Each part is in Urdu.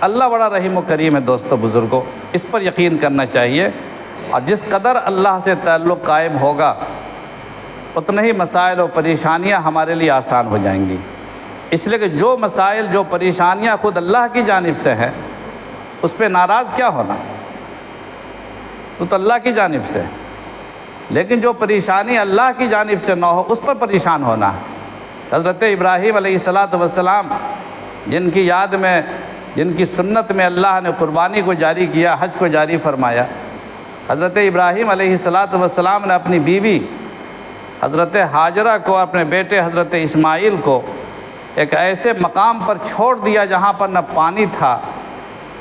اللہ بڑا رحیم و کریم ہے دوستو بزرگوں، اس پر یقین کرنا چاہیے، اور جس قدر اللہ سے تعلق قائم ہوگا اتنے ہی مسائل و پریشانیاں ہمارے لیے آسان ہو جائیں گی۔ اس لیے کہ جو مسائل جو پریشانیاں خود اللہ کی جانب سے ہیں اس پہ ناراض کیا ہونا، تو اللہ کی جانب سے، لیکن جو پریشانی اللہ کی جانب سے نہ ہو اس پر پریشان ہونا۔ حضرت ابراہیم علیہ السلام جن کی یاد میں، جن کی سنت میں اللہ نے قربانی کو جاری کیا، حج کو جاری فرمایا، حضرت ابراہیم علیہ السلام نے اپنی بیوی حضرت ہاجرہ کو، اپنے بیٹے حضرت اسماعیل کو ایک ایسے مقام پر چھوڑ دیا جہاں پر نہ پانی تھا،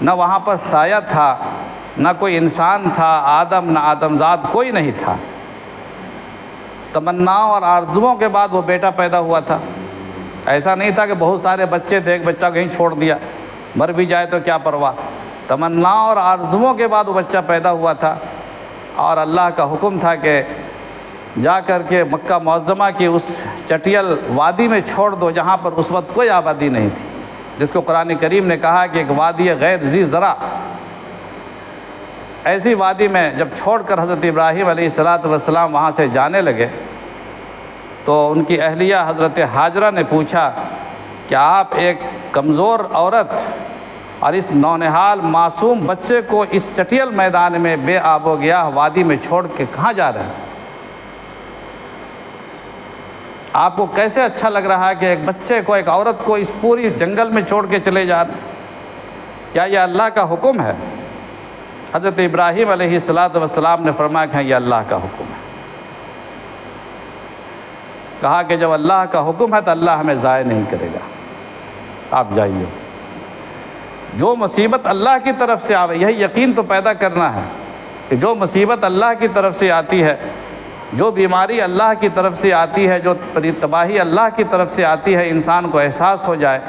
نہ وہاں پر سایہ تھا، نہ کوئی انسان تھا، آدم نہ آدمزاد کوئی نہیں تھا۔ تمناؤں اور آرزوؤں کے بعد وہ بیٹا پیدا ہوا تھا۔ ایسا نہیں تھا کہ بہت سارے بچے تھے، ایک بچہ کہیں چھوڑ دیا، مر بھی جائے تو کیا پرواہ۔ تمناؤں اور آرزوؤں کے بعد وہ بچہ پیدا ہوا تھا، اور اللہ کا حکم تھا کہ جا کر کے مکہ معظمہ کی اس چٹیل وادی میں چھوڑ دو جہاں پر اس وقت کوئی آبادی نہیں تھی، جس کو قرآن کریم نے کہا کہ ایک وادی غیر ذی زرع، ایسی وادی میں جب چھوڑ کر حضرت ابراہیم علیہ السلام وہاں سے جانے لگے تو ان کی اہلیہ حضرت ہاجرہ نے پوچھا کہ آپ ایک کمزور عورت اور اس نونہال معصوم بچے کو اس چٹیل میدان میں بے آب و گیاہ وادی میں چھوڑ کے کہاں جا رہے ہیں؟ آپ کو کیسے اچھا لگ رہا ہے کہ ایک بچے کو، ایک عورت کو اس پوری جنگل میں چھوڑ کے چلے جا رہے ہیں؟ کیا یہ اللہ کا حکم ہے؟ حضرت ابراہیم علیہ السلام نے فرمایا کہ یہ اللہ کا حکم ہے۔ کہا کہ جب اللہ کا حکم ہے تو اللہ ہمیں ضائع نہیں کرے گا، آپ جائیے۔ جو مصیبت اللہ کی طرف سے آوے، یہی یقین تو پیدا کرنا ہے کہ جو مصیبت اللہ کی طرف سے آتی ہے، جو بیماری اللہ کی طرف سے آتی ہے، جو تباہی اللہ کی طرف سے آتی ہے، انسان کو احساس ہو جائے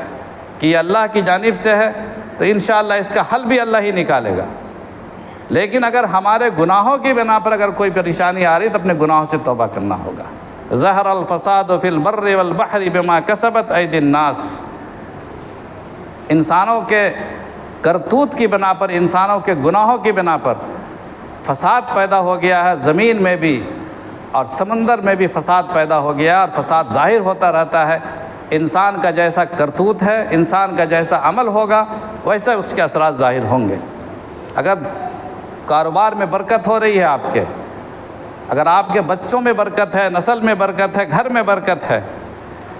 کہ یہ اللہ کی جانب سے ہے، تو انشاءاللہ اس کا حل بھی اللہ ہی نکالے گا۔ لیکن اگر ہمارے گناہوں کی بنا پر اگر کوئی پریشانی آ رہی تو اپنے گناہوں سے توبہ کرنا ہوگا۔ ظہر الفساد فی البر والبحر بما کسبت ایدی الناس، انسانوں کے کرتوت کی بنا پر، انسانوں کے گناہوں کی بنا پر فساد پیدا ہو گیا ہے، زمین میں بھی اور سمندر میں بھی فساد پیدا ہو گیا، اور فساد ظاہر ہوتا رہتا ہے۔ انسان کا جیسا کرتوت ہے، انسان کا جیسا عمل ہوگا ویسا اس کے اثرات ظاہر ہوں گے۔ اگر کاروبار میں برکت ہو رہی ہے آپ کے، اگر آپ کے بچوں میں برکت ہے، نسل میں برکت ہے، گھر میں برکت ہے،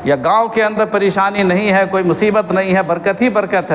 یا گاؤں کے اندر پریشانی نہیں ہے، کوئی مصیبت نہیں ہے، برکت ہی برکت ہے،